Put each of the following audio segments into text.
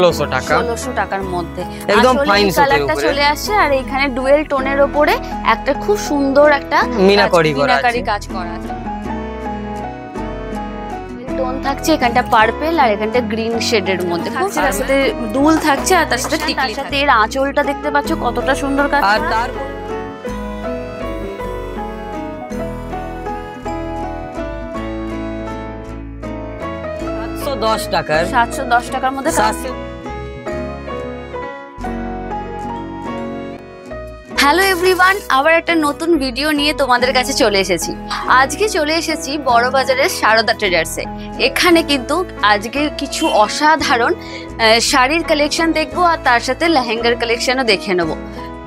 1600 টাকা 1600 টাকার মধ্যে একদম ফাইন সুতের কালারটা উপরে চলে আসছে। আর এখানে ডুয়েল টোনের উপরে একটা খুব সুন্দর একটা মিনাকারি কাজ করা আছে। টোন থাকছে এখানটা পার্পল আর এখানটা গ্রিন শেডের মধ্যে, খুব তার সাথে দুল থাকছে আর তার সাথে টিকলি, সাথে এর আঁচলটা দেখতে পাচ্ছ কতটা সুন্দর কাজ। আর তার 710 টাকার মধ্যে। হ্যালো এভরিওয়ান, আবার একটা নতুন ভিডিও নিয়ে তোমাদের কাছে চলে এসেছি। আজকে চলে এসেছি বড়বাজারের সারদা ট্রেডার্সে। এখানে কিন্তু আজকে কিছু অসাধারণ শাড়ির কালেকশন দেখবো আর তার সাথে লেহেঙ্গার কালেকশনও দেখে নেবো।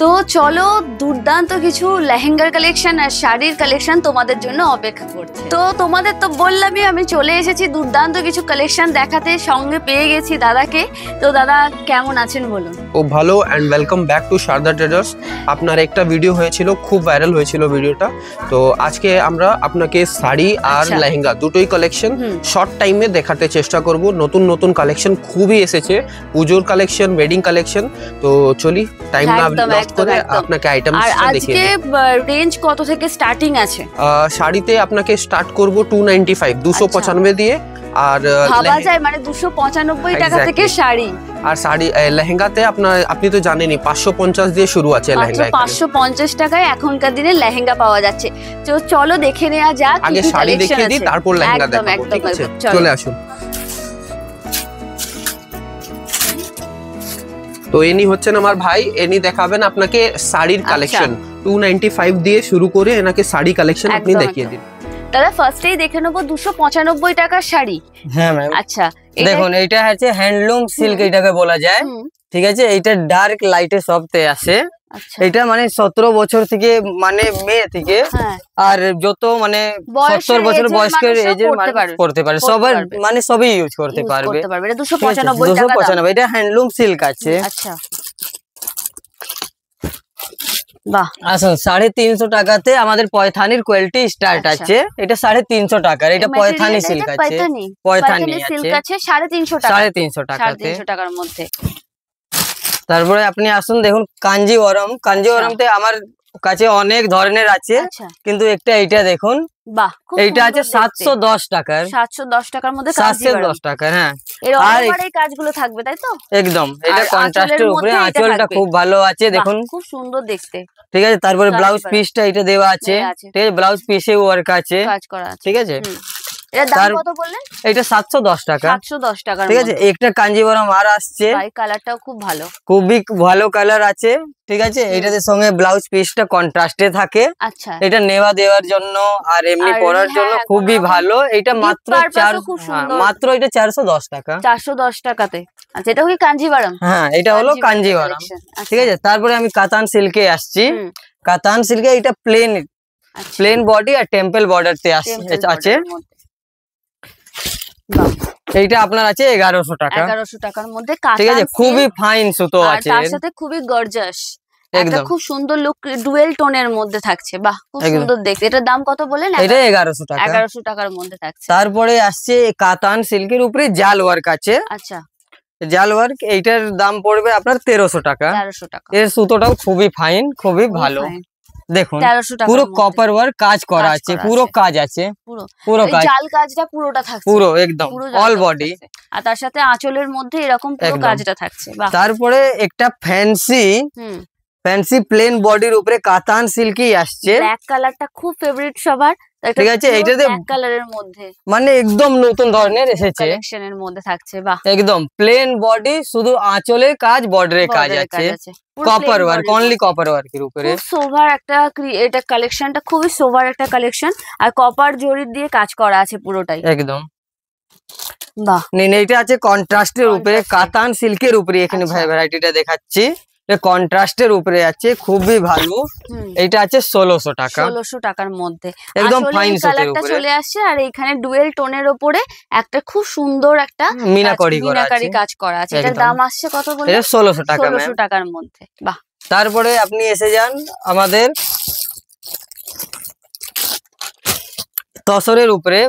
তো চলো, দুর্দান্ত কিছু লেহেঙ্গার কালেকশন আর শাড়ির কালেকশন তোমাদের জন্য অপেক্ষা করছে। তো তোমাদের তো বললামই আমি চলে এসেছি দুর্দান্ত কিছু কালেকশন দেখাতে, সঙ্গে পেয়ে গেছি দাদাকে। তো দাদা কেমন আছেন বলুন? ও ভালো, and welcome back to Sarada Traders. আপনার একটা ভিডিও হয়েছিল, খুব ভাইরাল হয়েছিল ভিডিওটা। তো আজকে আমরা আপনাকে শাড়ি আর লেহেঙ্গা দুটোই কালেকশন শর্ট টাইমে দেখাতে চেষ্টা করব। নতুন নতুন কালেকশন খুবই এসেছে, পুজোর কালেকশন, ওয়েডিং কালেকশন। তো চলি টাইম না লস করে আপনাকে আইটেমস দেখিয়ে দিই। আজকে রেঞ্জ কত থেকে স্টার্টিং আছে? শাড়িতে আপনাকে স্টার্ট করব 295 295 দিয়ে। আর ভাবা যায় মানে 295 টাকা থেকে শাড়ি। আর শাড়ি লেহেঙ্গাতে আপনি তো জানেনই 550 দিয়ে শুরু আছে লেহেঙ্গা। 550 টাকায় এখনকার দিনে লেহেঙ্গা পাওয়া যাচ্ছে। তো চলো দেখে নেওয়া যাক। আগে শাড়ি দেখিয়ে দিই, তারপর লেহেঙ্গা দেখাবো, ঠিক আছে? চলে আসুন। তো এনি হচ্ছেন আমার ভাই, এনি দেখাবেন আপনাকে শাড়ির কালেকশন। 295 দিয়ে শুরু করে এনাকে শাড়ি কালেকশন আপনি দেখিয়ে দিন। দাদা ফার্স্টেই দেখে নেবো 295 টাকার শাড়ি। হ্যাঁ ম্যাম, আচ্ছা দেখুন এইটা হচ্ছে হ্যান্ডলুম সিল্ক, এটাকে বলা যায়, ঠিক আছে? এইটা ডার্ক লাইটে সবতে আসে। এটা মানে 17 বছর থেকে মানে মেয়ে থেকে আর যত মানে 70 বছর বয়স্কের এজের করতে পারে, সবার মানে সবই ইউজ করতে পারবে। এটা 295 টাকা। এটা হ্যান্ডলুম সিল্ক আছে। আচ্ছা বাহ, আসুন 350 টাকাতে আমাদের পয়থানির কোয়ালিটি স্টার্ট আছে। এটা 350 টাকার, এটা পয়থানি সিল্ক আছে, পয়থানি সিল্ক আছে 350 টাকা, 350 টাকাতে, 350 টাকার মধ্যে। তারপরে আপনি আসুন দেখুন কাঞ্জিওরম। কাঞ্জিওরমতে আমার কাছে অনেক ধরনের আছে, কিন্তু একটা এইটা দেখুন, বাহ, এইটা আছে 710 টাকার। 710 টাকার মধ্যে 710 টাকার। হ্যাঁ, আর এই কাজগুলো থাকবে তাই তো? একদম, এটা কন্ট্রাস্টের উপরে, আঁচলটা খুব ভালো আছে দেখুন, খুব সুন্দর দেখতে, ঠিক আছে? তারপরে ব্লাউজ পিসটা এটা দেওয়া আছে, ঠিক আছে? ব্লাউজ পিসে ওয়ার্ক আছে, কাজ করা আছে, ঠিক আছে? এর দাম কত বললেন? এটা 710 টাকা, 710 টাকার, ঠিক আছে? একটা কাঞ্জিভরম আর আসছে, এই কালারটাও খুব ভালো, খুবই ভালো কালার আছে, ঠিক আছে? এটাতে সঙ্গে ব্লাউজ পিসটা কন্ট্রাস্টে থাকে। আচ্ছা, এটা নেওয়া দেওয়ার জন্য আর এমনি পরার জন্য খুবই ভালো। এটা মাত্র মাত্র এটা 410 টাকা, 410 টাকাতে। আচ্ছা, এটা কি কাঞ্জিভরম? হ্যাঁ, এটা হলো কাঞ্জিভরম, ঠিক আছে? তারপরে আমি কাতান সিল্কে আসছি। কাতান সিল্কে এটা প্লেন বডি আর টেম্পল বর্ডারতে আছে। এইটা আপনার আছে 1100 টাকা, 1100 টাকার মধ্যে, ঠিক আছে? খুবই ফাইন সুতো আছে, তার সাথে খুবই গর্জাস, একটা খুব সুন্দর লুক ডুয়েল টোনের মধ্যে থাকছে। বাহ, খুব সুন্দর দেখতে। এটার দাম কত বললেন? এটা 1100 টাকা, 1100 টাকার মধ্যে থাকছে। তারপরে আসছে কাতান সিল্কের উপরে জাল ওয়ার্ক আছে। আচ্ছা, জাল ওয়ার্ক, এইটার দাম পড়বে আপনার 1300 টাকা। 1300 টাকা। এর সুতোটাও খুবই ফাইন, খুবই ভালো। দেখুন 1300 টাকা, পুরো কপার ওয়ার্ক কাজ করা আছে, পুরো কাজ আছে, পুরো কাজ, জাল কাজটা পুরোটা থাকছে, পুরো একদম অল বডি, আর তার সাথে আঁচলের মধ্যে এরকম পুরো কাজটা থাকছে। বাহ, তারপরে একটা ফ্যান্সি প্লেন বডির উপরে কাতান সিল্কি আসছে। ব্ল্যাক কালারটা খুব ফেভারিট সবার, ঠিক আছে? এইটাতে ব্ল্যাক কালারের মধ্যে মানে একদম নতুন ধরনের এসেছে, কালেকশনের মধ্যে থাকছে। বাহ, একদম প্লেন বডি, শুধু আঁচলের কাজ, বর্ডারের কাজ আছে, কপার ওয়ার্ক, অনলি কপার ওয়ার্কের উপরে। খুব সোভার একটা, এটা কালেকশনটা খুবই সোভার একটা কালেকশন, আর কপার জরি দিয়ে কাজ করা আছে পুরোটাই, একদম। বাহ, এইটা আছে কন্ট্রাস্টের উপরে, কাতান সিল্কের উপরে। এখানে ভ্যারাইটিটা দেখাচ্ছি, কন্ট্রাস্টের উপরে আছে, খুবই ভালো। এটা আছে 1600 টাকা, 1600 টাকার মধ্যে, একদম ফাইন কালারটা চলে আসছে। আর এখানে ডুয়েল টোনের উপরে একটা খুব সুন্দর একটা মিনাকারি কাজ করা আছে। এটার দাম আসছে কত বললেন? এটা 1600 টাকা, 1600 টাকার মধ্যে। বাহ, তারপরে আপনি এসে যান আমাদের তসরের উপরে।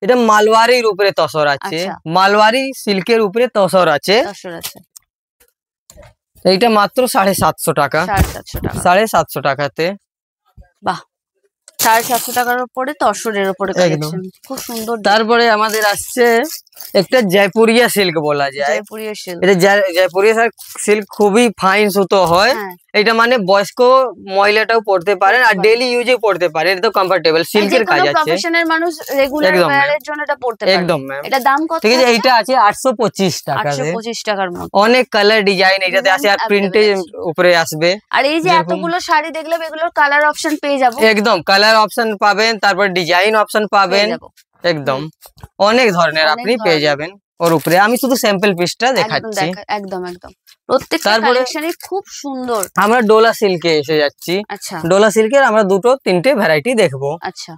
এটা মালওয়ারির উপরে তসর আছে, মালওয়ারি সিল্কের উপরে তসর আছে। এইটা মাত্র 750 টাকা, 750 টাকাতে। বাহ, 750 টাকার উপরে তসরের উপরে কালেকশন, খুব সুন্দর। তারপরে আমাদের আসছে একটা জয়পুরিয়া সিল্ক বলা যায়। জয়পুরিয়া সিল্ক, এটা জয়পুরিয়া সিল্ক খুবই ফাইন সুতো হয়। এটা মানে বয়স্ক মহিলাটাও পড়তে পারেন আর ডেইলি ইউজে পড়তে পারে। এটা তো কমফোর্টেবল সিল্কের কাজ আছে, প্রফেশনাল মানুষ রেগুলার ওয়্যারের জন্য এটা পড়তে পারে। একদম ম্যাম। এটা দাম কত? ঠিক আছে, এইটা আছে 825 টাকা। 825 টাকার মধ্যে অনেক কালার ডিজাইন এটাতে আছে আর প্রিন্টের উপরে আসবে। আর এই যে এতগুলো শাড়ি দেখলাম, এগুলোর কালার অপশন পেয়ে যাবো। একদম কালার অপশন পাবেন, তারপর ডিজাইন অপশন পাবেন, একদম অনেক ধরনের আপনি পেয়ে যাবেন ওর উপরে। আমি শুধু স্যাম্পল পিসটা দেখাচ্ছি। একদম একদম প্রত্যেকটা কালেকশনই খুব সুন্দর। আমরা ডোলা সিল্কে এসে যাচ্ছি। আচ্ছা, ডোলা সিল্কের আমরা 2-3টে ভ্যারাইটি দেখবো। আচ্ছা,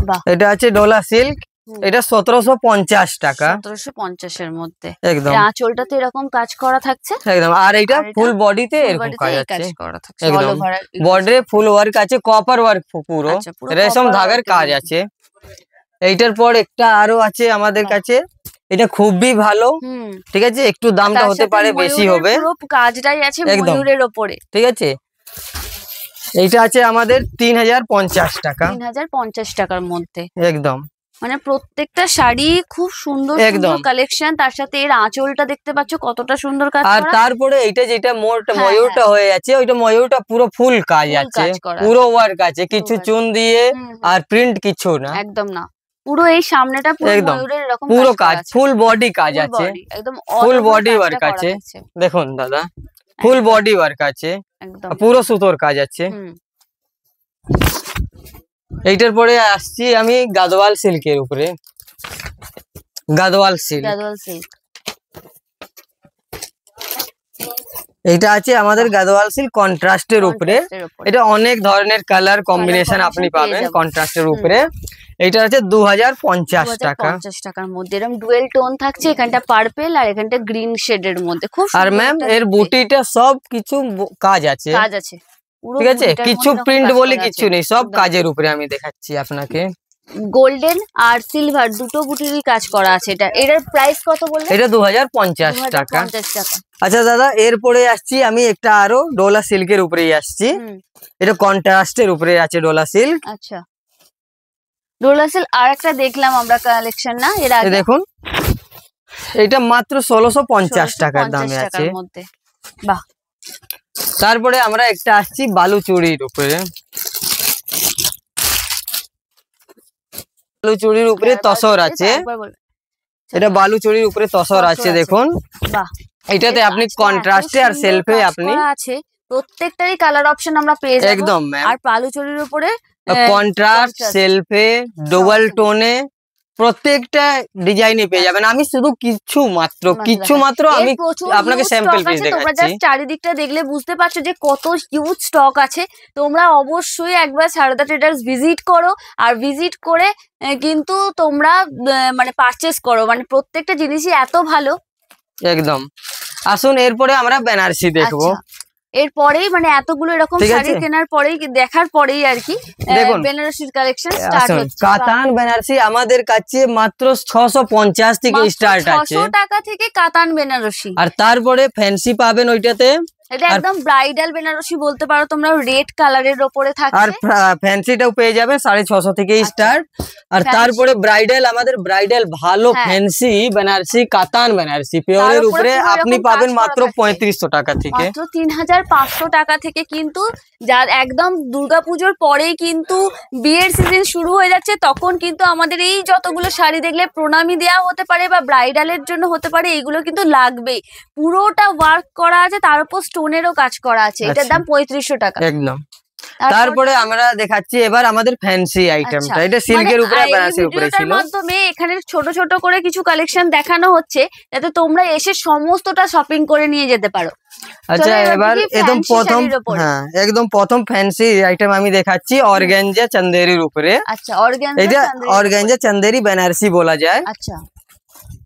বাহ, এটা আছে ডোলা সিল্ক, এটা 1750 টাকা। 1750 এর মধ্যে একদম। আঁচলটাতে এরকম কাজ করা থাকছে একদম। আর এটা ফুল বডিতে এরকম কাজ আছে, একদম বর্ডারে ফুল ওয়ার্ক আছে, কপার ওয়ার্ক পুরো রেশম ধাগার কাজ আছে। এইটার পর একটা আরো আছে আমাদের কাছে, এটা খুবই ভালো। ঠিক আছে, একটু দামটা হতে পারে বেশি হবে, পুরো কাজটাই আছে ময়ূরের উপরে। ঠিক আছে, এইটা আছে আমাদের 3050 টাকা, 3050 টাকার মধ্যে। একদম মানে প্রত্যেকটা শাড়ি খুব সুন্দর সুন্দর কালেকশন, তার সাথে এর আঁচলটা দেখতে পাচ্ছ কতটা সুন্দর কাজ করা। আর তারপরে এইটা যেটা ময়ূরটা হয়ে আছে, ওইটা ময়ূরটা পুরো ফুল কাজ আছে, পুরো ওয়ার্ক আছে, কিছু চুন দিয়ে আর প্রিন্ট কিছু না, একদম না। পুরো এই সামনেটা পুরো ময়ূরের এরকম পুরো কাজ, ফুল বডি কাজ আছে, একদম ফুল বডি ওয়ার্ক আছে। দেখুন দাদা, ফুল বডি ওয়ার্ক আছে, একদম পুরো সুতোর কাজ আছে। এইটার পরে আসছি আমি গাদওয়াল সিল্কের উপরে। গাদওয়াল সিল্ক, এটা আছে আমাদের গাদওয়াল সিল্ক কন্ট্রাস্টের উপরে। এটা অনেক ধরনের কালার কম্বিনেশন আপনি পাবেন কন্ট্রাস্টের উপরে। এটা আছে 2050 টাকা, 50 টাকার মধ্যে। এরকম ডুয়েল টোন থাকছে, এখানটা পার্পল আর এখানটা গ্রিন শেডের মধ্যে, খুব সুন্দর। আর ম্যাম এর বুটিটা সব কিছু কাজ আছে, ঠিক আছে, কিছু প্রিন্ট বলে কিছু নেই, সব কাজের উপরে আমি দেখাচ্ছি আপনাকে। গোল্ডেন আর সিলভার দুটো বুটিরই কাজ করা আছে। এটার প্রাইস কত বললেন? এটা 2050 টাকা। আচ্ছা দাদা, এরপরে আসছি আমি একটা আরো ডোলা সিল্কের উপরেই আসছি। এটা কন্ট্রাস্টের উপরে আছে ডোলা সিল্ক। আচ্ছা, ডোলা সিল্ক আর একটা দেখলাম আমরা কালেকশন না এর আগে, দেখুন এটা মাত্র 1650 টাকার দামে আছে। বাহ। তারপরে আমরা একটা আসছি বালুচুরির উপরে। বালুচুরির উপরে তসর আছে, এটা বালুচুরির উপরে তসর আছে। দেখুন এটাতে আপনি কন্ট্রাস্টে আর সেলফে আপনি আছে, প্রত্যেকটারই কালার অপশন আমরা পেয়ে যাবো। একদম ম্যাম। আর বালুচুরির উপরে কন্ট্রাস্ট, সেলফে, ডবল টোনে প্রত্যেকটা ডিজাইনে পেয়ে যাবেন। আমি শুধু কিছু মাত্র আমি আপনাকে স্যাম্পল পিস দেখাচ্ছি। তোমরা জাস্ট চারিদিকটা দেখলে বুঝতে পারছো যে কত হিউজ স্টক আছে। তোমরা অবশ্যই একবার সারদা ট্রেডার্স ভিজিট করো, আর ভিজিট করে কিন্তু তোমরা মানে পারচেস করো, মানে প্রত্যেকটা জিনিসই এত ভালো। একদম। আসুন এরপরে আমরা বেনারসি দেখবো। এরপরেই মানে এতগুলো এরকম শাড়ি কেনার পরেই, দেখার পরেই আর কি বেনারসির কালেকশন স্টার্ট হচ্ছে। কাতান বেনারসি আমাদের কাছে মাত্র 650 থেকে স্টার্ট আছে, 600 টাকা থেকে কাতান বেনারসি। আর তারপরে ফ্যান্সি পাবেন ওইটাতে, এটা একদম ব্রাইডাল বেনারসি বলতে পারো তোমরা, রেড কালারের উপরে থাকে। আর ফ্যান্সিটাও পেয়ে যাবে 650 থেকে স্টার্ট। আর তারপরে ব্রাইডাল, আমাদের ব্রাইডাল ভালো ফ্যান্সি বেনারসি, কাতান বেনারসি পিওরের উপরে আপনি পাবেন মাত্র 3500 টাকা থেকে, মাত্র 3500 টাকা থেকে। কিন্তু যার একদম দুর্গাপুজোর পরেই কিন্তু বিয়ের সিজন শুরু হয়ে যাচ্ছে, তখন কিন্তু আমাদের এই যতগুলো শাড়ি দেখলে প্রণামী দেওয়া হতে পারে বা ব্রাইডালের জন্য হতে পারে, এইগুলো কিন্তু লাগবেই। পুরোটা ওয়ার্ক করা আছে, তার উপর স্টোনেরও কাজ করা আছে। এটার দাম 3500 টাকা একদম। তারপরে আমরা দেখাচ্ছি এবার আমাদের ফ্যান্সি আইটেমটা। এটা সিল্কের উপরে, বেনারসির উপরে ছিল। মাধ্যমে এখানে ছোট ছোট করে কিছু কালেকশন দেখানো হচ্ছে, যাতে তোমরা এসে সমস্তটা শপিং করে নিয়ে যেতে পারো। আচ্ছা, এবার একদম প্রথম ফ্যান্সি আইটেম আমি দেখাচ্ছি অর্গানজা চন্দেরির উপরে। আচ্ছা, এটা অর্গানজা চন্দেরি বেনারসি বলা যায়। আচ্ছা,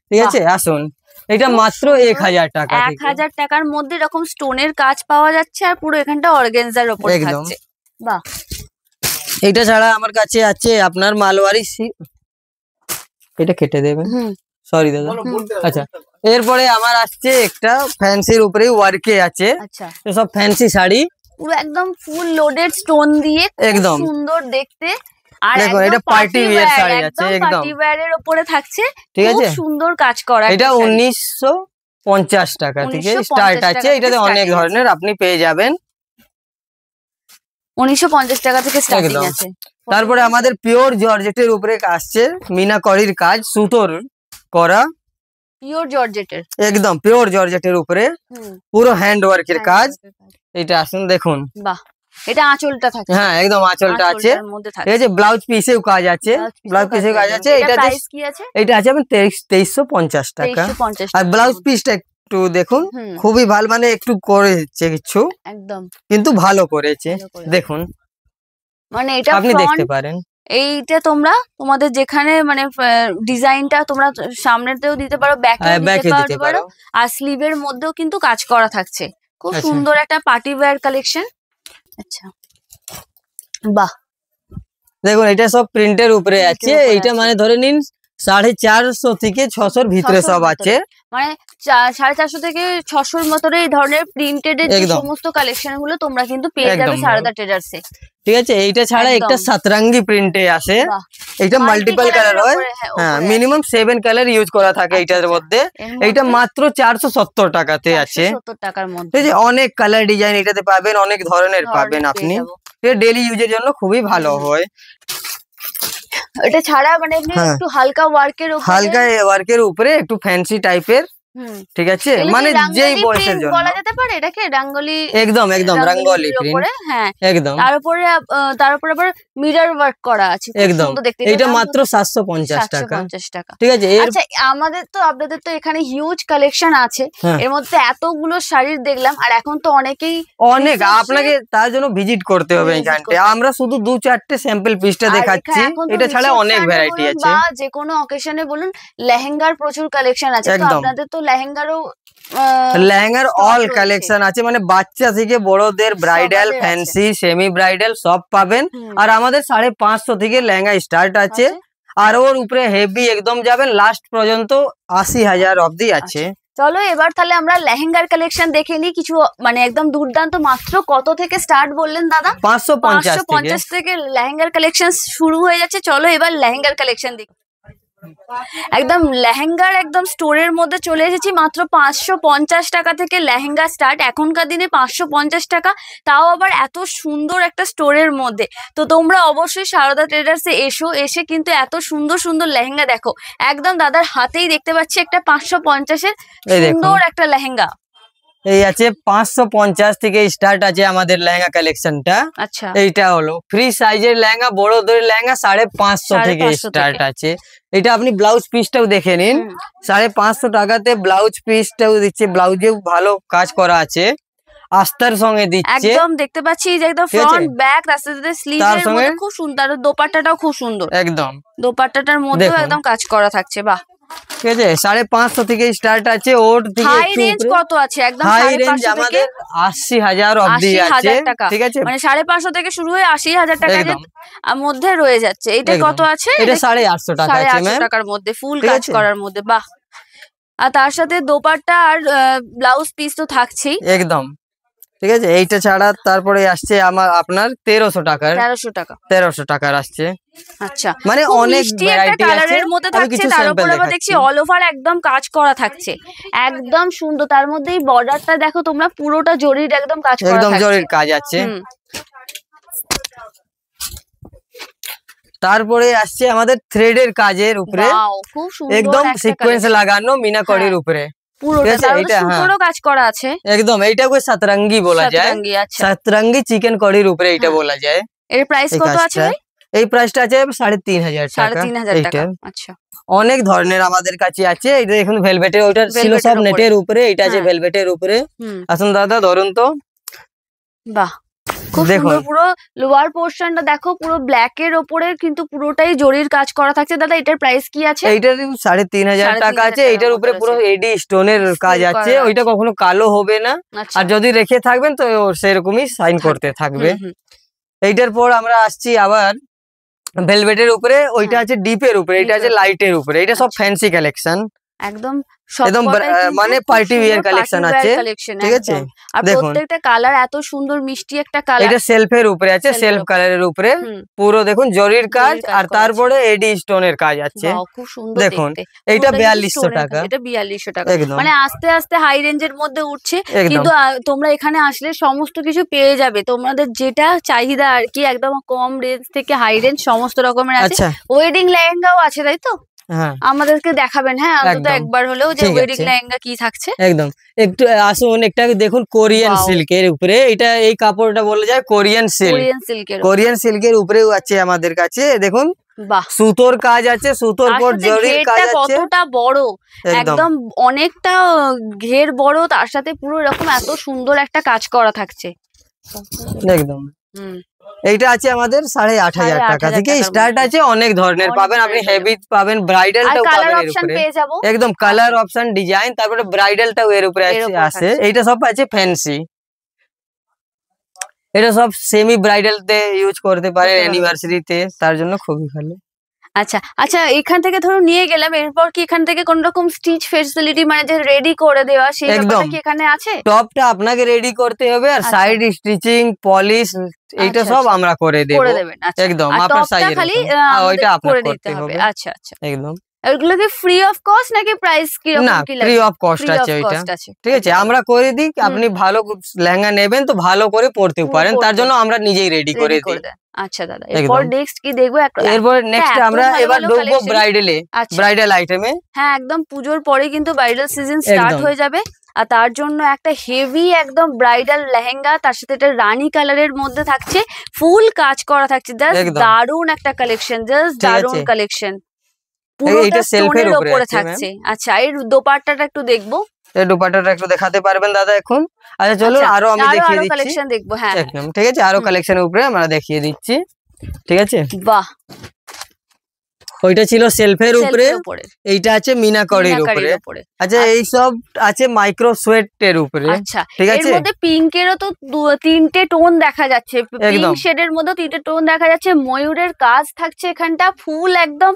ঠিক আছে। আসুন, এটা মাত্র 1000 টাকা, 1000 টাকার মধ্যে এরকম স্টোনের কাজ পাওয়া যাচ্ছে, আর পুরো এখানটা অর্গানজার উপরে থাকছে। বাহ। এইটা ছাড়া আমার কাছে আছে আপনার মালওয়ারি এটা কেটে দেবেন, সরি দাদা। আচ্ছা, এরপরে আমার আসছে একটা ফ্যান্সির উপরে ওয়ার্কে আছে। আচ্ছা, সব ফ্যান্সি শাড়ি পুরো একদম ফুল লোডেড স্টোন দিয়ে একদম সুন্দর দেখতে। আর দেখুন এটা পার্টি ওয়্যার শাড়ি আছে, একদম পার্টি ওয়্যারের উপরে থাকছে, ঠিক আছে। সুন্দর কাজ করা। এটা 1950 টাকা থেকে স্টার্ট আছে, এটাতে অনেক ধরনের আপনি পেয়ে যাবেন। 1950 টাকা থেকে স্টার্টিং আছে। তারপরে আমাদের পিওর জর্জেটের উপরে আসছে মিনাকরির কাজ, সুতোর করা, পিওর জর্জেটের, একদম পিওর জর্জেটের উপরে পুরো হ্যান্ড ওয়ার্কের কাজ। এটা আসুন দেখুন, বাহ, এটা আঁচলটা থাকে। হ্যাঁ একদম আঁচলটা আছে, ঠিক আছে। ব্লাউজ পিসেও কাজ আছে, ব্লাউজ পিসেও কাজ আছে। এটা প্রাইস কি আছে? এটা আছে আপনার 2350 টাকা। আর ব্লাউজ পিসটা একটু দেখুন, খুবই ভালো, মানে একটু করেছে কিছু, একদম কিন্তু ভালো করেছে, দেখুন মানে এটা আপনি দেখতে পারেন। এইটা তোমরা তোমাদের যেখানে মানে ডিজাইনটা তোমরা সামনেতেও দিতে পারো, ব্যাকে দিতে পারো, আর স্লিভের মধ্যেও কিন্তু কাজ করা থাকছে। খুব সুন্দর একটা পার্টি ওয়্যার কালেকশন। আচ্ছা, বাহ, দেখুন এটা সব প্রিন্টের উপরে আছে। এইটা মানে ধরে নিন 450 থেকে 600 ভিতরে সব আছে, মানে 450 থেকে 600 মতো এই ধরনের প্রিন্টেড এর যে সমস্ত কালেকশন গুলো তোমরা কিন্তু পেয়ে যাবে সারদা ট্রেডার্সে, ঠিক আছে। এইটা ছাড়া একটা সাতরঙ্গি প্রিন্টে আসে, এটা মাল্টিপল কালার হয়, হ্যাঁ মিনিমাম 7 কালার ইউজ করা থাকে এইটার মধ্যে। এইটা মাত্র 470 টাকাতে আছে, 470 টাকার মধ্যে, ঠিক আছে। অনেক কালার ডিজাইন এটাতে পাবেন, অনেক ধরনের পাবেন আপনি, ডেইলি ইউজের জন্য খুবই ভালো হয়। এটা ছাড়া মানে একটু হালকা ওয়ার্কের উপরে একটু ফ্যান্সি টাইপের, ঠিক আছে, মানে যেই বয়সের জন্য বলা যেতে পারে এটাকে রাঙ্গলি, একদম একদম রাঙ্গলি প্রিন্ট, হ্যাঁ একদম। তার উপরে আবার মিরর ওয়ার্ক করা আছে, একদম। এটা মাত্র 750 টাকা, ঠিক আছে। আচ্ছা, আপনাদের তো এখানে হিউজ কালেকশন আছে, এর মধ্যে এতগুলো শাড়ির দেখলাম, আর এখন তো অনেক আপনাকে তার জন্য ভিজিট করতে হবে এখানটায়। আমরা শুধু 2-4টে স্যাম্পল পিসটা দেখাচ্ছি, এটা ছাড়া অনেক ভ্যারাইটি আছে। বা যে কোনো অকেশনে বলুন, লেহেঙ্গার প্রচুর কালেকশন আছে, তো আপনাদের তো লেহেঙ্গার অল কালেকশন আছে, মানে বাচ্চা থেকে বড়দের, ব্রাইডাল, ফ্যান্সি, সেমি ব্রাইডাল সব পাবেন। আর আমাদের 550 থেকে লেহেঙ্গা স্টার্ট আছে, আর ওর উপরে হেভি একদম যাবেন লাস্ট পর্যন্ত 80,000 অবধি আছে। চলো এবার তাহলে আমরা লেহেঙ্গার কালেকশন দেখে নিই কিছু, মানে একদম দুর্দান্ত। মাত্র কত থেকে স্টার্ট বললেন দাদা? 550 থেকে লেহেঙ্গার কালেকশন শুরু হয়ে যাচ্ছে। চলো এবার লেহেঙ্গার কালেকশন দেখি। একদম লেহেঙ্গার একদম স্টোরের মধ্যে চলে এসেছি। মাত্র 550 টাকা থেকে লেহেঙ্গা স্টার্ট, এখনকার দিনে 550 টাকা, তাও আবার এত সুন্দর একটা স্টোরের মধ্যে। তো তোমরা অবশ্যই সারদা ট্রেডার্সে এসে কিন্তু এত সুন্দর সুন্দর লেহেঙ্গা দেখো। একদম দাদার হাতেই দেখতে পাচ্ছি একটা 550-এর সুন্দর একটা লেহেঙ্গা। এই আছে 550 থেকে স্টার্ট আছে আমাদের লেহেঙ্গা কালেকশনটা। আচ্ছা, এইটা হলো ফ্রি সাইজের লেহেঙ্গা, বড়দের লেহেঙ্গা 550 থেকে স্টার্ট আছে। এটা আপনি ব্লাউজ পিসটাও দেখে নিন, 550 টাকাতে ব্লাউজ পিসটাও দিচ্ছে, ব্লাউজেও ভালো কাজ করা আছে, আস্তার সঙ্গে দিচ্ছে, একদম দেখতে পাচ্ছি যে একদম ফ্রন্ট ব্যাক, তার সাথে স্লিভের মধ্যে খুব সুন্দর, দোপাট্টাটাও খুব সুন্দর, একদম দোপাট্টাটার মধ্যে একদম কাজ করা থাকছে। বাহ, ঠিক আছে। 550 থেকে স্টার্ট আছে, ওর থেকে হাই রেঞ্জ কত আছে? একদম হাই রেঞ্জ আমাদের 80,000 অবধি আছে, ঠিক আছে। মানে 550 থেকে শুরু হয়ে 80,000 টাকার মধ্যে রয়ে যাচ্ছে। এটা কত আছে? এটা 850 টাকা আছে ম্যাম, 850 টাকার মধ্যে ফুল কাজ করার মধ্যে। বাহ, আর তার সাথে দোপাট্টা আর ব্লাউজ পিস তো থাকছেই, একদম ঠিক আছে। এইটা ছাড়া তারপরে আসছে আপনার 1300 টাকার, 1300 টাকার আসছে। আচ্ছা, মানে অনেক ভ্যারাইটি আছে, কালারের মধ্যে থাকছে, তার উপর আবার দেখছি অল ওভার একদম কাজ করা থাকছে, একদম সুন্দর। তার মধ্যে এই বর্ডারটা দেখো তোমরা, পুরোটা জরির একদম কাজ করা, একদম জরির কাজ আছে। তারপরে আসছে আমাদের থ্রেডের কাজের উপরে, একদম সিকোয়েন্স লাগানো মিনাকরির উপরে, কাজ করা আছে। একদম এইটাকে সাতরঙ্গি বলা যায়, সাতরঙ্গি চিকেন কারির উপরে এটা বলা যায়। এর প্রাইস কত আছে ভাই? এই প্রাইসটা আছে 3,500 টাকা। 3,500 টাকা। আচ্ছা, অনেক ধরনের আমাদের কাছে আছে। এটা দেখুন ভেলভেটের, ওটা ছিল সব নেটের উপরে, এটা আছে ভেলভেটের উপরে। আসুন দাদা ধরুন তো, বাহ খুব সুন্দর। পুরো লোয়ার পোরশনটা দেখো, পুরো ব্ল্যাক এর উপরে কিন্তু পুরোটাই জরির কাজ করা থাকছে। দাদা এটার প্রাইস কি আছে? এইটার 3,500 টাকা আছে। এইটার উপরে পুরো এডি স্টোনের কাজ আছে, ওইটা কখনো কালো হবে না, আর যদি রেখে থাকবেন তো সেরকমই সাইন করতে থাকবে। এইটার পর আমরা আসছি আবার ভেলভেটের উপরে, ওইটা আছে ডিপের উপরে, এটা আছে লাইটের উপরে। এটা সব ফ্যান্সি কালেকশন, একদম একদম মানে পার্টি ওয়্যার কালেকশন আছে, ঠিক আছে। আর প্রত্যেকটা কালার এত সুন্দর মিষ্টি একটা কালার। এটা সেলফের উপরে আছে, সেলফ কালারের উপরে পুরো দেখুন জরির কাজ, আর তারপরে এডি স্টোনের কাজ আছে, খুব সুন্দর দেখুন। দেখতে। এটা 4200 টাকা, এটা 4200 টাকা, মানে আস্তে আস্তে হাই রেঞ্জের মধ্যে উঠছে। কিন্তু তোমরা এখানে আসলে সমস্ত কিছু পেয়ে যাবে, তোমাদের যেটা চাহিদা আর কি, একদম কম রেঞ্জ থেকে হাই রেঞ্জ সমস্ত রকমের আছে। ওয়েডিং লেহেঙ্গাও আছে, তাই তো? আমাদেরকে দেখাবেন, হ্যাঁ, অন্তত একবার হলেও, যে ওয়েডিং লেহেঙ্গা কি থাকছে। একদম, একটু আসুন, একটা দেখুন কোরিয়ান সিল্কের উপরে। এটা এই কাপড়টা বলা যায় কোরিয়ান সিল্ক, কোরিয়ান সিল্কের উপরেও আছে আমাদের কাছে, দেখুন। বাহ, সুতোর কাজ আছে, সুতোর পর জরির কাজ আছে। কতটা বড়, একদম অনেকটা ঘের বড়, তার সাথে পুরো এরকম এত সুন্দর একটা কাজ করা থাকছে, একদম। এইটা আছে আমাদের 8500 টাকা থেকে স্টার্ট আছে, অনেক ধরনের পাবেন আপনি, হেভি পাবেন, ব্রাইডালটাও পাবেন এর উপরে, একদম কালার অপশন, ডিজাইন, তারপরে ব্রাইডালটাও এর উপরে আছে। এইটা সব আছে ফ্যান্সি, এটা সব সেমি ব্রাইডাল তে ইউজ করতে পারেন অ্যানিভার্সারিতে, তার জন্য খুবই ভালো। আচ্ছা আচ্ছা, এখান থেকে ধরো নিয়ে গেলাম, এরপর কি এখান থেকে কোন রকম স্টিচ ফ্যাসিলিটি, মানে যে রেডি করে দেওয়া, সেই ব্যাপারটা কি এখানে আছে? টপটা আপনাকে রেডি করতে হবে, আর সাইড স্টিচিং, পলিশ, এইটা সব আমরা করে দেব, একদম আপনার সাইজের খালি ওইটা আপনাকে করতে হবে। আচ্ছা আচ্ছা, একদম। এগুলো কি ফ্রি অফ কস্ট নাকি প্রাইস কি রকম কি লাগে? ফ্রি অফ কস্ট আছে ওইটা, ঠিক আছে, আমরা করে দিই। আপনি ভালো লেহেঙ্গা নেবেন তো ভালো করে পরতে পারেন, তার জন্য আমরা নিজেই রেডি করে দিই। আচ্ছা দাদা, এরপর নেক্সট কি দেখবো? এরপর নেক্সট আমরা এবার ঢুকবো ব্রাইডালে, ব্রাইডাল আইটেমে। হ্যাঁ, একদম পুজোর পরে কিন্তু ব্রাইডাল সিজন স্টার্ট হয়ে যাবে, আর তার জন্য একটা হেভি একদম ব্রাইডাল লেহেঙ্গা, তার সাথে এটা রানী কালারের মধ্যে থাকছে, ফুল কাজ করা থাকছে, জাস্ট দারুণ একটা কালেকশন, জাস্ট দারুণ কালেকশন, পুরোটা স্টোনের উপরে থাকছে। আচ্ছা, এর দোপাট্টাটা একটু দেখবো, এই দোপাট্টাটা একটু দেখাতে পারবেন দাদা এখন? আচ্ছা চলুন, আরো আমি দেখিয়ে দিচ্ছি, কালেকশন দেখবো। হ্যাঁ একদম, ঠিক আছে, আরো কালেকশনের উপরে আমরা দেখিয়ে দিচ্ছি, ঠিক আছে। বাহ, ওইটা ছিল সেলফের উপরে, এইটা আছে মিনাকারির উপরে। আচ্ছা, এই সব আছে মাইক্রো সোয়েটের উপরে। আচ্ছা, ঠিক আছে, এর মধ্যে পিঙ্কেরও তো 3টে টোন দেখা যাচ্ছে, পিঙ্ক শেডের মধ্যে 3টে টোন দেখা যাচ্ছে, ময়ূরের কাজ থাকছে এখানটা, ফুল একদম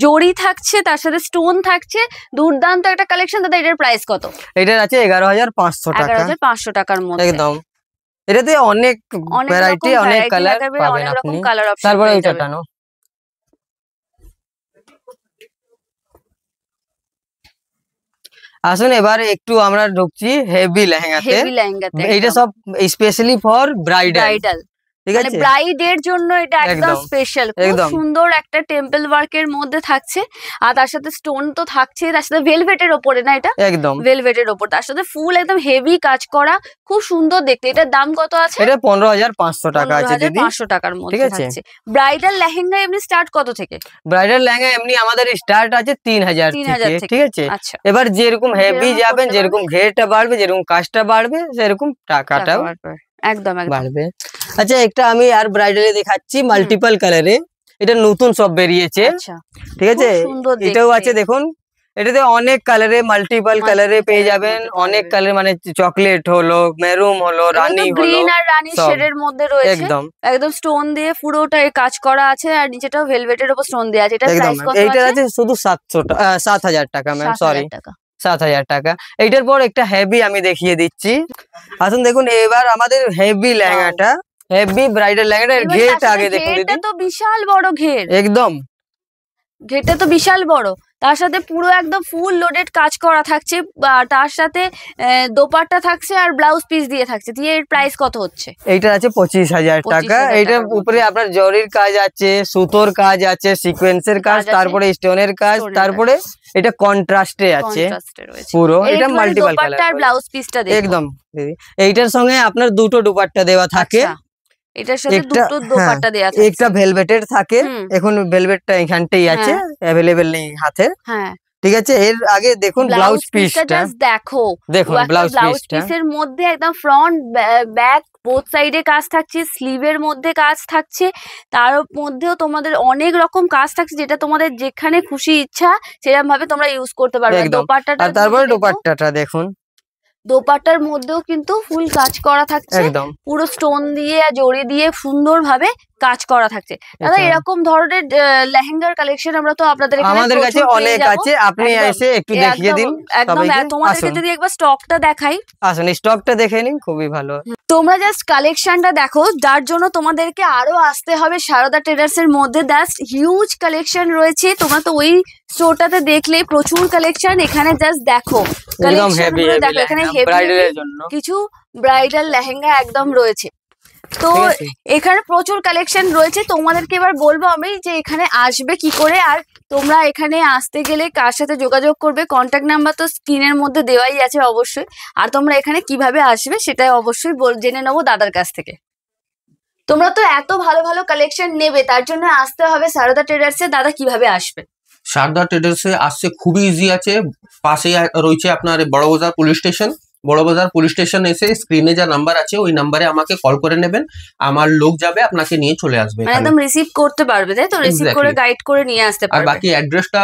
জড়ি থাকছে, তার সাথে স্টোন থাকছে, দুর্দান্ত একটা কালেকশন। দাদা, এটার প্রাইস কত? এটার আছে 11500 টাকা, 11500 টাকার মধ্যে, একদম। এটাতে অনেক ভ্যারাইটি, অনেক কালার পাবেন আপনি। তারপরে ওইটা টানো, আসুন এবার একটু আমরা ঢুকছি হেভি লেহেঙ্গাতে। এইটা সব স্পেশালি ফর ব্রাইডাল, ঠিক আছে, ব্রাইডের জন্য এটা একদম স্পেশাল, খুব সুন্দর একটা টেম্পল ওয়ার্কের মধ্যে থাকছে, আর তার সাথে স্টোন তো থাকছে, তার সাথে ভেলভেটের ওপরে, না এটা একদম ভেলভেটের ওপর, তার সাথে ফুল একদম হেভি কাজ করা, খুব সুন্দর দেখতে। এটার দাম কত আছে? এটা 15500 টাকা আছে দিদি, 15500 টাকার মধ্যে থাকছে। ব্রাইডাল লেহেঙ্গা এমনি স্টার্ট কত থেকে? ব্রাইডাল লেহেঙ্গা এমনি আমাদের স্টার্ট আছে 3000 থেকে, ঠিক আছে। এবার যেরকম হেভি যাবেন, যেরকম ঘেরটা বাড়বে, যেরকম কাজটা বাড়বে, সেরকম টাকাটাও একদম বাড়বে। আচ্ছা, একটা আমি আর ব্রাইডালে দেখাচ্ছি মাল্টিপল কালারে, এটা নতুন সব বেরিয়েছে, ঠিক আছে, এটাও আছে দেখুন। এটাতে অনেক কালারে, মাল্টিপল কালারে পেয়ে যাবেন, অনেক কালার, মানে চকলেট হলো, মেরুন হলো, রানী হলো, গ্রিন আর রানী শেডের মধ্যে রয়েছে, একদম একদম স্টোন দিয়ে পুরোটা কাজ করা আছে, আর নিচেটাও ভেলভেটের উপর স্টোন দেয়া আছে। এটা প্রাইস কত আছে? এইটা আছে শুধু 7000 টাকা ম্যাম, সরি 7000 টাকা। এইটার পর একটা হেভি আমি দেখিয়ে দিচ্ছি, আসুন দেখুন। এবার আমাদের হেভি লেহেঙ্গাটা, হেভি ব্রাইডাল লেহেঙ্গাটা, ঘেরটা আগে দেখুন দিদি, এটা তো বিশাল বড় ঘের, একদম ঘেরটা তো বিশাল বড়, তার সাথে পুরো একদম ফুল লোডেড কাজ করা থাকছে, তার সাথে দোপাট্টা থাকছে, আর ব্লাউজ পিস দিয়ে থাকছে। দিয়ে এর প্রাইস কত হচ্ছে? এইটার আছে 25000 টাকা। এইটার উপরে আপনার জরির কাজ আছে, সুতোর কাজ আছে, সিকোয়েন্সের কাজ, তারপরে স্টোনের কাজ, তারপরে এটা কন্ট্রাস্টে আছে পুরো, এটা মাল্টিপল কালার, আর ব্লাউজ পিসটা দেখুন, একদম দিদি। এইটার সঙ্গে আপনার দুটো দুপাট্টা দেওয়া থাকে, এটার সাথে দুটো দোপাট্টা দেয়া থাকে, একটা ভেলভেটের থাকে, এখন ভেলভেটটা এখানটাই আছে, अवेलेबल নেই হাতে, হ্যাঁ, ঠিক আছে। এর আগে দেখুন ব্লাউজ পিসটা, জাস্ট দেখো, দেখুন ব্লাউজ পিসের মধ্যে একদম ফ্রন্ট ব্যাক বোথ সাইডে কাজ থাকছে, স্লিভের মধ্যে কাজ থাকছে, তার মধ্যেও তোমাদের অনেক রকম কাজ থাকছে, যেটা তোমাদের যেখানে খুশি ইচ্ছা সেরকম ভাবে তোমরা ইউজ করতে পারবে। দোপাট্টাটা, আর তারপরে দোপাট্টাটা দেখুন, দোপাট্টার মধ্যেও কিন্তু ফুল কাজ করা থাকছে, একদম পুরো স্টোন দিয়ে আর জড়ি দিয়ে সুন্দরভাবে কাজ করা থাকছে। দাদা এরকম ধরনের লেহেঙ্গার কালেকশন আমরা তো আপনাদের এখানে আমাদের কাছে অনেক আছে, আপনি এসে একটু দেখিয়ে দিন একদম। তোমাদেরকে যদি একবার স্টকটা দেখাই, আসুন স্টকটা দেখে নিন, খুবই ভালো। তোমরা জাস্ট কালেকশনটা দেখো, যার জন্য তোমাদেরকে আরো আসতে হবে সারদা ট্রেডার্স এর মধ্যে। জাস্ট হিউজ কালেকশন রয়েছে, তোমরা তো ওই স্টোরটাতে দেখলে প্রচুর কালেকশন, এখানে জাস্ট দেখো কালেকশন গুলো দেখো, এখানে কিছু ব্রাইডাল লেহেঙ্গা একদম রয়েছে। তো এখানে প্রচুর কালেকশন রয়েছে, তোমাদেরকে এবার বলবো আমি যে এখানে আসবে কি করে, আর তোমরা এখানে আসতে গেলে কার সাথে যোগাযোগ করবে। কন্ট্যাক্ট নাম্বার তো স্ক্রিনের মধ্যে দেওয়াই আছে অবশ্যই, আর তোমরা এখানে কিভাবে আসবে সেটা অবশ্যই জেনে নেবো দাদার কাছ থেকে। তোমরা তো এত ভালো ভালো কালেকশন নেবে, তার জন্য আসতে হবে সারদা ট্রেডার্স এ। দাদা কিভাবে আসবে? সারদা ট্রেডার্সে আসছে খুবই ইজি আছে, পাশেই রয়েছে আপনার Barabazar police station. Barabazar police station এসে স্ক্রিনে যা নাম্বার আছে ওই নাম্বারে আমাকে কল করে নেবেন, আমার লোক যাবে আপনাকে নিয়ে চলে আসবে, একদম রিসিভ করতে পারবে, তাই তো? রিসিভ করে গাইড করে নিয়ে আসতে পারবে। আর বাকি অ্যাড্রেসটা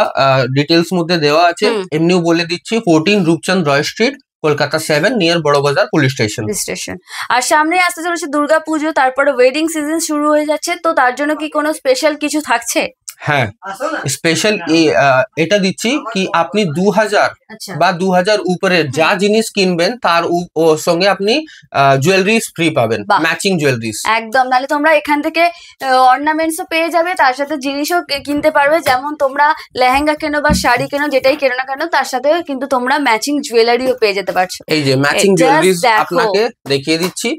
ডিটেলস মধ্যে দেওয়া আছে, এমনিও বলে দিচ্ছি 14 Rupchand Roy street, Kolkata 7, near Burrabazar police station. আর সামনে আসতে চলেছে দুর্গাপুজো, তারপরে ওয়েডিং সিজন শুরু হয়ে যাচ্ছে, তো তার জন্য কি কোনো স্পেশাল কিছু থাকছে? হ্যাঁ, স্পেশাল এটা দিচ্ছি কি আপনি 2000 বা 2000 উপরে যা জিনিস কিনবেন তার সঙ্গে আপনি জুয়েলারিজ ফ্রি পাবেন, ম্যাচিং জুয়েলারিজ একদম। নাহলে তোমরা এখান থেকে অর্নামেন্টসও পেয়ে যাবে, তার সাথে জিনিসও কিনতে পারবে। যেমন তোমরা লেহেঙ্গা কেনো বা শাড়ি কেনো, যেটাই কেনো না কেন, তার সাথে কিন্তু তোমরা ম্যাচিং জুয়েলারিও পেয়ে যেতে পারছো। এই যে ম্যাচিং জুয়েলারিজ আপনাকে দেখিয়ে দিচ্ছি,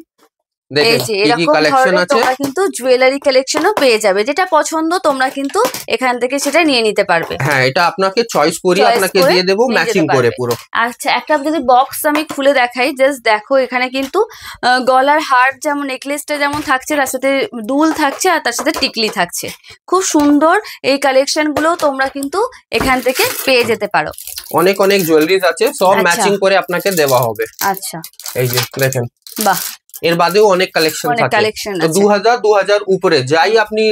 কিন্তু জুয়েলারি কালেকশনও পেয়ে যাবে, যেটা পছন্দ তোমরা কিন্তু এখান থেকে সেটা নিয়ে নিতে পারবে। হ্যাঁ, এটা আপনাকে চয়েস করে আপনাকে দিয়ে দেব ম্যাচিং করে পুরো। আচ্ছা, একটা যদি বক্স আমি খুলে দেখাই, জাস্ট দেখো এখানে কিন্তু গলার হার যেমন নেকলেসটা যেমন থাকছে, তার সাথে দুল থাকছে আর তার সাথে টিকলি থাকছে। খুব সুন্দর এই কালেকশন গুলো তোমরা কিন্তু এখান থেকে পেয়ে যেতে পারো। অনেক অনেক জুয়েলারিজ আছে, সব ম্যাচিং করে আপনাকে দেওয়া হবে। আচ্ছা, এই যে দেখেন, বাহ, এর বাদেও অনেক কালেকশন থাকে। তো 2000 উপরে যাই আপনি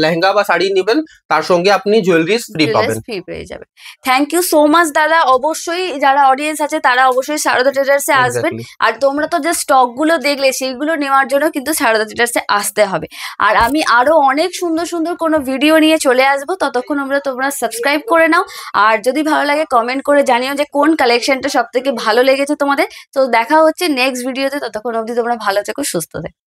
লেহেঙ্গা বা শাড়ি নেবেন তার সঙ্গে আপনি জুয়েলারিজ ফ্রি পাবেন, ফ্রি পেয়ে যাবেন। থ্যাংক ইউ সো মাচ দাদা। অবশ্যই যারা অডিয়েন্স আছে তারা অবশ্যই সারদা ট্রেডার্সে আসবেন। আর তোমরা তো যে স্টক গুলো দেখলে সেইগুলো নেওয়ার জন্য কিন্তু সারদা ট্রেডার্সে আসতে হবে। আর আমি আরো অনেক সুন্দর সুন্দর কোনো ভিডিও নিয়ে চলে আসবো, ততক্ষণ তোমরা সাবস্ক্রাইব করে নাও। আর যদি ভালো লাগে কমেন্ট করে জানিও যে কোন কালেকশনটা সব থেকে ভালো লেগেছে তোমাদের। তো দেখা হচ্ছে নেক্সট ভিডিওতে, ততক্ষণ অবধি তোমরা ভালো থেকো, সুস্থ থেকো।